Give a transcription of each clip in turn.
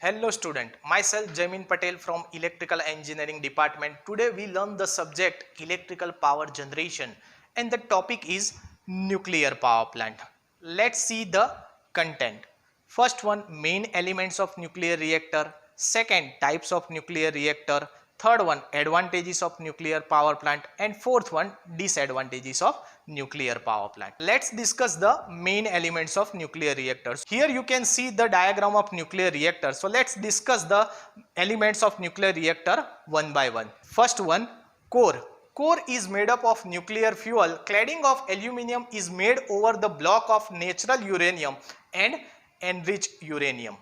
Hello student, myself Jamin Patel from Electrical Engineering Department. Today we learn the subject electrical power generation and the topic is nuclear power plant. Let's see the content. First one, main elements of nuclear reactor. Second, types of nuclear reactor. Third one, advantages of nuclear power plant, and fourth one, disadvantages of nuclear power plant. Let's discuss the main elements of nuclear reactors. Here you can see the diagram of nuclear reactor. So let's discuss the elements of nuclear reactor one by one. First one, core. Core is made up of nuclear fuel. Cladding of aluminium is made over the block of natural uranium and enriched uranium.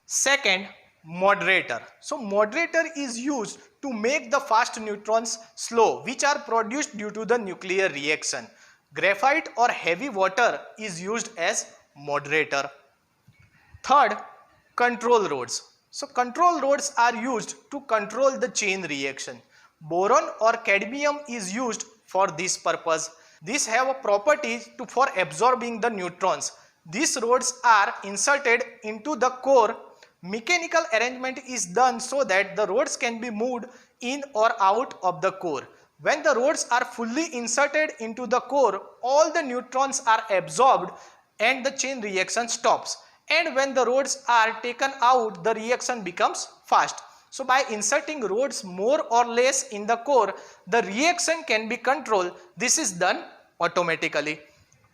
Second, moderator. So moderator is used to make the fast neutrons slow, which are produced due to the nuclear reaction. Graphite or heavy water is used as moderator. Third, control rods. So control rods are used to control the chain reaction. Boron or cadmium is used for this purpose. These have a property for absorbing the neutrons. These rods are inserted into the core. Mechanical arrangement is done so that the rods can be moved in or out of the core. When the rods are fully inserted into the core, all the neutrons are absorbed and the chain reaction stops. And when the rods are taken out, the reaction becomes fast. So by inserting rods more or less in the core, the reaction can be controlled. This is done automatically.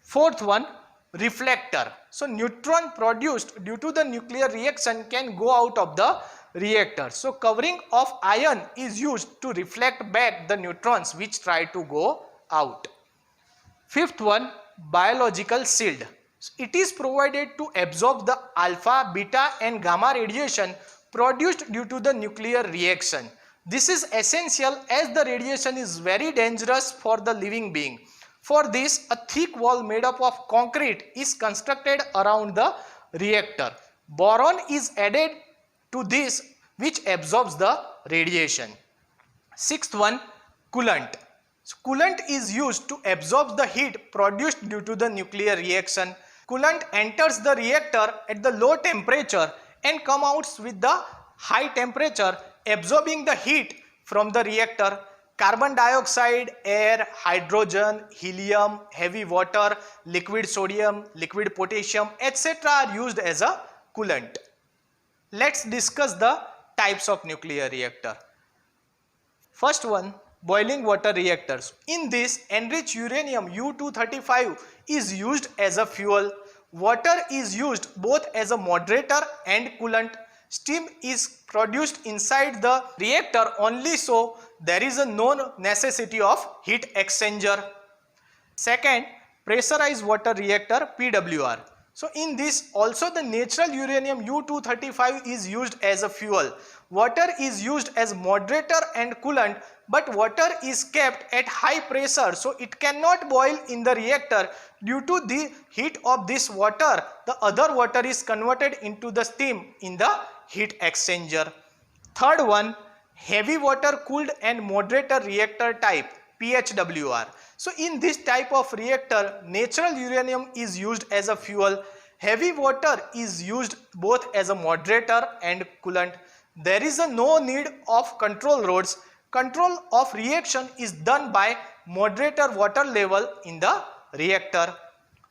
Fourth one, reflector. So neutron produced due to the nuclear reaction can go out of the reactor. So covering of iron is used to reflect back the neutrons which try to go out. Fifth one, biological shield. So it is provided to absorb the alpha, beta and gamma radiation produced due to the nuclear reaction. This is essential as the radiation is very dangerous for the living being. For this, a thick wall made up of concrete is constructed around the reactor. Boron is added to this which absorbs the radiation. Sixth one, coolant. So, coolant is used to absorb the heat produced due to the nuclear reaction. Coolant enters the reactor at the low temperature and comes out with the high temperature, absorbing the heat from the reactor. Carbon dioxide, air, hydrogen, helium, heavy water, liquid sodium, liquid potassium, etc. are used as a coolant. Let's discuss the types of nuclear reactor. First one, boiling water reactors. In this, enriched uranium U-235 is used as a fuel. Water is used both as a moderator and coolant. Steam is produced inside the reactor only, so there is no necessity of heat exchanger. Second, pressurized water reactor PWR. So in this also the natural uranium U-235 is used as a fuel. Water is used as moderator and coolant, but water is kept at high pressure, so it cannot boil in the reactor. Due to the heat of this water, the other water is converted into the steam in the heat exchanger. Third one, heavy water cooled and moderator reactor type PHWR. So in this type of reactor, natural uranium is used as a fuel. Heavy water is used both as a moderator and coolant. There is no need of control rods. Control of reaction is done by moderator water level in the reactor.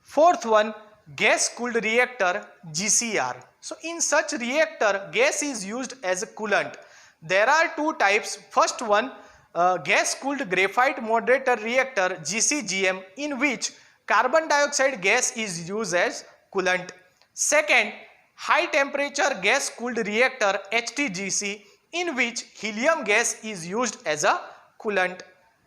Fourth one, gas cooled reactor GCR. So in such reactor, gas is used as a coolant. There are two types. First one, gas cooled graphite moderator reactor GCGM, in which carbon dioxide gas is used as coolant. Second, high temperature gas cooled reactor HTGC, in which helium gas is used as a coolant.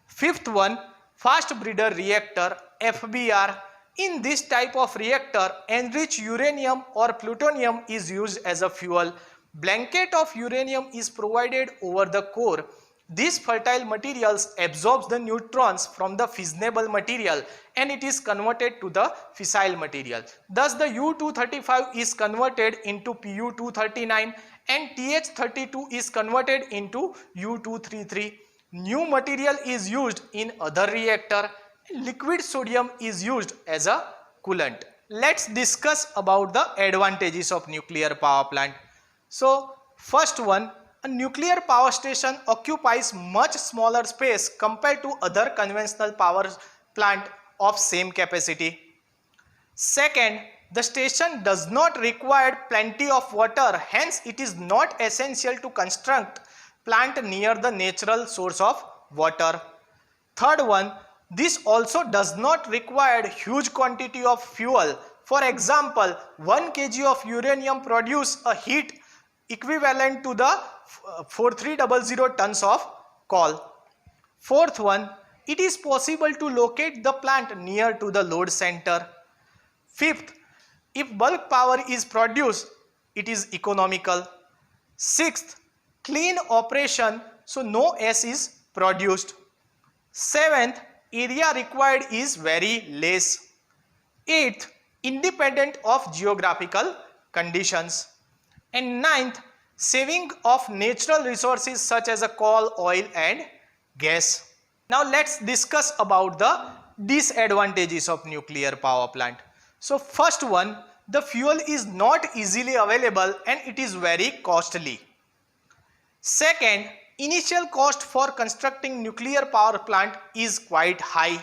Fifth one, fast breeder reactor FBR. In this type of reactor, enriched uranium or plutonium is used as a fuel. Blanket of uranium is provided over the core. These fertile materials absorbs the neutrons from the fissionable material and it is converted to the fissile material. Thus the U-235 is converted into Pu-239 and TH-32 is converted into U-233. New material is used in other reactor. Liquid sodium is used as a coolant. Let's discuss about the advantages of nuclear power plant. So first one, a nuclear power station occupies much smaller space compared to other conventional power plant of same capacity. Second, the station does not require plenty of water, hence it is not essential to construct plant near the natural source of water. Third one, this also does not require huge quantity of fuel. For example, 1 kg of uranium produce a heat equivalent to the 4300 tons of coal. Fourth one, it is possible to locate the plant near to the load center. Fifth, if bulk power is produced, it is economical. Sixth, clean operation, so no S is produced. Seventh, area required is very less. Eighth, independent of geographical conditions. And ninth, saving of natural resources such as coal, oil and gas. Now let's discuss about the disadvantages of nuclear power plant. So first one, the fuel is not easily available and it is very costly. Second, initial cost for constructing nuclear power plant is quite high.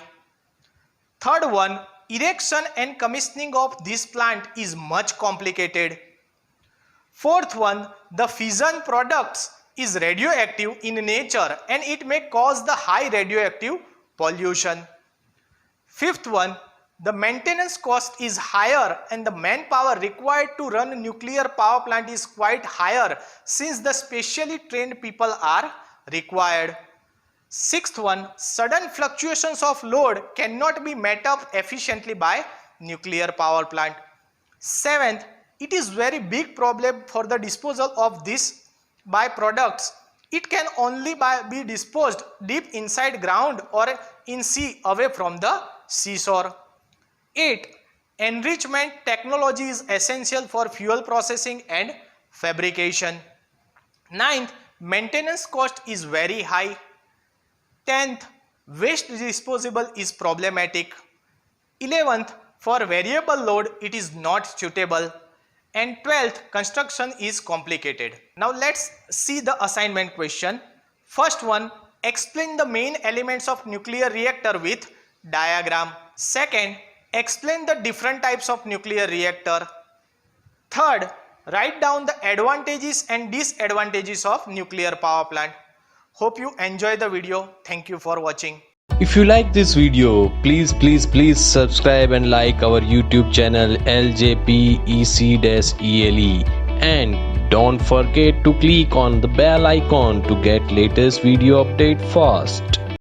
Third one, erection and commissioning of this plant is much complicated. Fourth one, the fission products is radioactive in nature and it may cause the high radioactive pollution. Fifth one, the maintenance cost is higher and the manpower required to run a nuclear power plant is quite higher since the specially trained people are required. Sixth one, sudden fluctuations of load cannot be met up efficiently by nuclear power plant. Seventh, it is very big problem for the disposal of these byproducts. It can only be disposed deep inside ground or in sea away from the seashore. 8. Enrichment technology is essential for fuel processing and fabrication. 9th, maintenance cost is very high. 10th, waste disposal is problematic. 11th, for variable load it is not suitable. And 12th, construction is complicated. Now let's see the assignment question. First one, explain the main elements of nuclear reactor with diagram. Second, explain the different types of nuclear reactor. Third, write down the advantages and disadvantages of nuclear power plant. Hope you enjoy the video. Thank you for watching. If you like this video, please subscribe and like our YouTube channel LJPEC-ELE and don't forget to click on the bell icon to get latest video update fast.